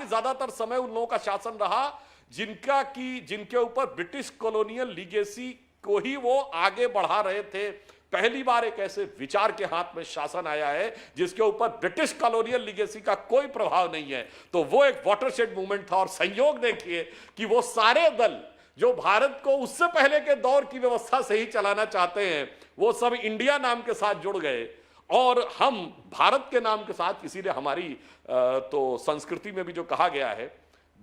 ज्यादातर समय उन लोगों का शासन रहा जिनके ऊपर ब्रिटिश कॉलोनियल लीगेसी को ही वो आगे बढ़ा रहे थे। पहली बार एक ऐसे विचार के हाथ में शासन आया है जिसके ऊपर ब्रिटिश कॉलोनियल लीगेसी का कोई प्रभाव नहीं है। तो वो एक वाटरशेड मूवमेंट था। और संयोग देखिए कि वो सारे दल जो भारत को उससे पहले के दौर की व्यवस्था से ही चलाना चाहते हैं, वो सब इंडिया नाम के साथ जुड़ गए और हम भारत के नाम के साथ, इसीलिए हमारी तो संस्कृति में भी जो कहा गया है,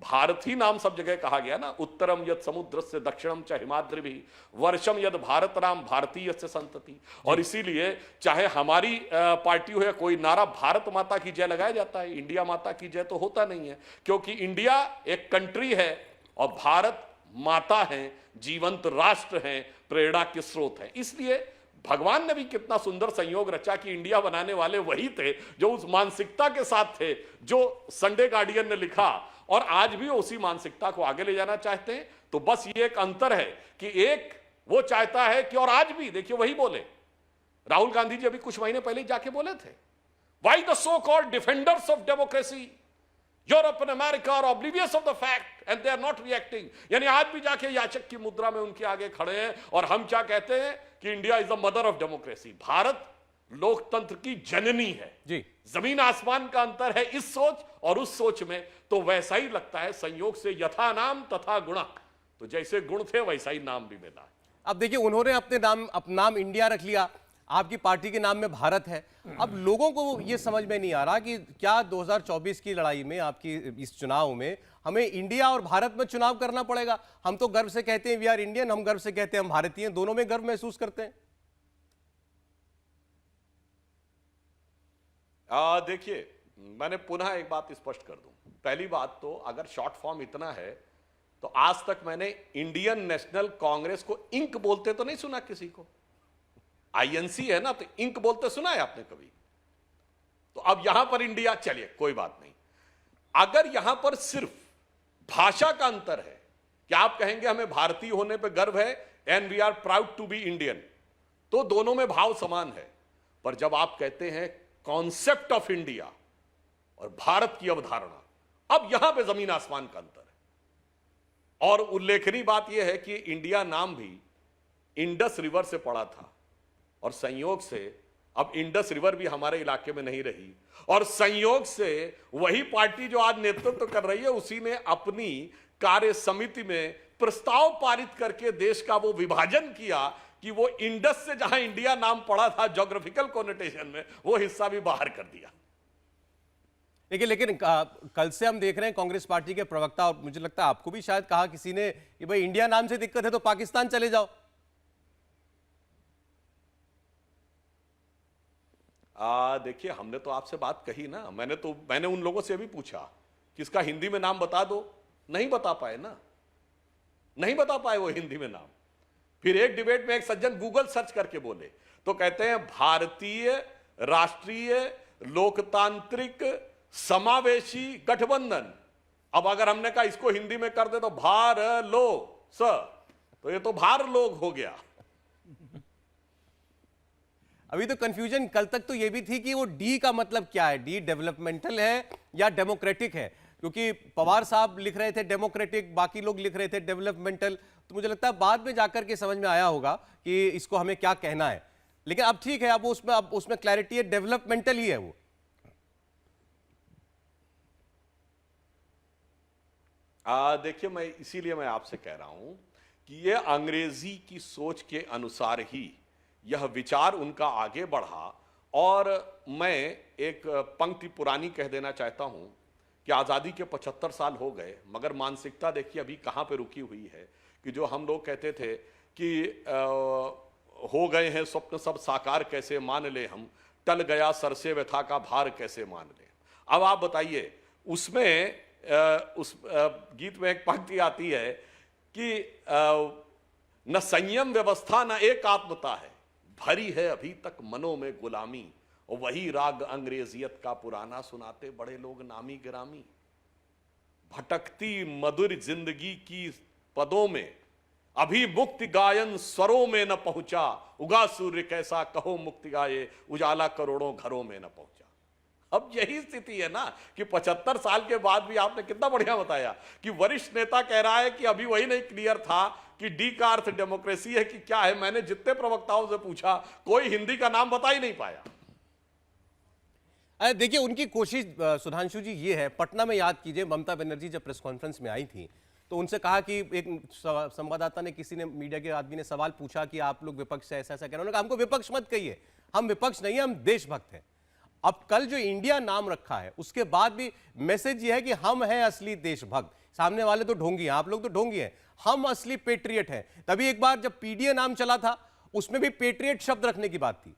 भारत ही नाम सब जगह कहा गया ना, उत्तरम यद समुद्र से दक्षिणम च हिमाद्रि भी वर्षम यद भारत नाम भारतीय से संतति। और इसीलिए चाहे हमारी पार्टी हो या कोई नारा भारत माता की जय लगाया जाता है, इंडिया माता की जय तो होता नहीं है, क्योंकि इंडिया एक कंट्री है और भारत माता है, जीवंत राष्ट्र है, प्रेरणा के स्रोत है। इसलिए भगवान ने भी कितना सुंदर संयोग रचा कि इंडिया बनाने वाले वही थे जो उस मानसिकता के साथ थे जो संडे गार्डियन ने लिखा, और आज भी उसी मानसिकता को आगे ले जाना चाहते हैं। तो बस ये एक अंतर है कि एक वो चाहता है कि, और आज भी देखिए वही बोले, राहुल गांधी जी अभी कुछ महीने पहले ही जाके बोले थे, why the so called defenders of democracy Europe and America are oblivious of the fact and they are not reacting. यानी आज भी जाके याचक की मुद्रा में उनके आगे खड़े हैं। और हम क्या कहते हैं कि India is the mother of democracy, Bharat लोकतंत्र की जननी है जी। जमीन आसमान का अंतर है इस सोच और उस सोच में। तो वैसा ही लगता है संयोग से यथा नाम तथा गुणा, तो जैसे गुण थे वैसा ही नाम भी मिला। अब देखिए उन्होंने अपना नाम इंडिया रख लिया, आपकी पार्टी के नाम में भारत है। अब लोगों को ये समझ में नहीं आ रहा कि क्या 2024 की लड़ाई में, आपकी इस चुनाव में हमें इंडिया और भारत में चुनाव करना पड़ेगा। हम तो गर्व से कहते हैं वी आर इंडियन, हम गर्व से कहते हैं हम भारतीय, दोनों में गर्व महसूस करते हैं। देखिए मैंने पुनः एक बात स्पष्ट कर दूं। पहली बात तो अगर शॉर्ट फॉर्म इतना है तो आज तक मैंने इंडियन नेशनल कांग्रेस को इंक बोलते तो नहीं सुना किसी को। आईएनसी है ना, तो इंक बोलते सुना है आपने कभी? तो अब यहां पर इंडिया, चलिए कोई बात नहीं। अगर यहां पर सिर्फ भाषा का अंतर है कि आप कहेंगे हमें भारतीय होने पर गर्व है and we are proud to be Indian, तो दोनों में भाव समान है। पर जब आप कहते हैं कॉन्सेप्ट ऑफ इंडिया और भारत की अवधारणा, अब यहां पे जमीन आसमान का अंतर है। और उल्लेखनीय बात यह है कि इंडिया नाम भी इंडस रिवर से पड़ा था और संयोग से अब इंडस रिवर भी हमारे इलाके में नहीं रही। और संयोग से वही पार्टी जो आज नेतृत्व कर रही है उसी ने अपनी कार्य समिति में प्रस्ताव पारित करके देश का वो विभाजन किया कि वो इंडस से जहां इंडिया नाम पड़ा था ज्योग्राफिकल कोनोटेशन में, वो हिस्सा भी बाहर कर दिया। लेकिन कल से हम देख रहे हैं कांग्रेस पार्टी के प्रवक्ता, और मुझे लगता है आपको भी शायद कहा किसी ने कि भाई इंडिया नाम से दिक्कत है तो पाकिस्तान चले जाओ। देखिए हमने तो आपसे बात कही ना, मैंने उन लोगों से भी पूछा कि इसका हिंदी में नाम बता दो, नहीं बता पाए ना, नहीं बता पाए वो हिंदी में नाम। फिर एक डिबेट में एक सज्जन गूगल सर्च करके बोले तो कहते हैं भारतीय राष्ट्रीय लोकतांत्रिक समावेशी गठबंधन। अब अगर हमने कहा इसको हिंदी में कर दे तो भार लो स, तो ये तो भार लोग हो गया। अभी तो कंफ्यूजन कल तक तो ये भी थी कि वो डी का मतलब क्या है, डी डेवलपमेंटल है या डेमोक्रेटिक है, क्योंकि पवार साहब लिख रहे थे डेमोक्रेटिक, बाकी लोग लिख रहे थे डेवलपमेंटल। तो मुझे लगता है बाद में जाकर के समझ में आया होगा कि इसको हमें क्या कहना है। लेकिन अब ठीक है, अब उसमें क्लैरिटी है, डेवलपमेंटल ही है वो। देखिए इसीलिए मैं आपसे कह रहा हूं कि ये अंग्रेजी की सोच के अनुसार ही यह विचार उनका आगे बढ़ा। और मैं एक पंक्ति पुरानी कह देना चाहता हूं कि आज़ादी के 75 साल हो गए, मगर मानसिकता देखिए अभी कहां पे रुकी हुई है कि जो हम लोग कहते थे कि हो गए हैं स्वप्न सब साकार कैसे मान ले हम, टल गया सर से व्यथा का भार कैसे मान ले। अब आप बताइए, उसमें उस गीत में एक पंक्ति आती है कि न संयम व्यवस्था न एकात्मता है, भरी है अभी तक मनों में गुलामी, और वही राग अंग्रेजियत का पुराना सुनाते बड़े लोग नामी गिरामी। भटकती मधुर जिंदगी की पदों में अभी मुक्ति गायन स्वरों में न पहुंचा, उगा सूर्य कैसा कहो मुक्ति गाये, उजाला करोड़ों घरों में न पहुंचा। अब यही स्थिति है ना कि 75 साल के बाद भी आपने कितना बढ़िया बताया कि वरिष्ठ नेता कह रहा है कि अभी वही नहीं क्लियर था कि डी का अर्थ डेमोक्रेसी है कि क्या है। मैंने जितने प्रवक्ताओं से पूछा, कोई हिंदी का नाम बता ही नहीं पाया। देखिए, उनकी कोशिश सुधांशु जी ये है, पटना में याद कीजिए ममता बनर्जी जब प्रेस कॉन्फ्रेंस में आई थी तो उनसे कहा कि एक संवाददाता ने, किसी ने, मीडिया के आदमी ने सवाल पूछा कि आप लोग विपक्ष से ऐसा ऐसा कह रहे हैं। उन्होंने कहा हमको विपक्ष मत कहिए, हम विपक्ष नहीं है, हम देशभक्त हैं। अब कल जो इंडिया नाम रखा है उसके बाद भी मैसेज ये है कि हम हैं असली देशभक्त, सामने वाले तो ढोंगी हैं, आप लोग तो ढोंगी हैं, हम असली पेट्रियट हैं। तभी एक बार जब पीडीए नाम चला था उसमें भी पेट्रियट शब्द रखने की बात थी।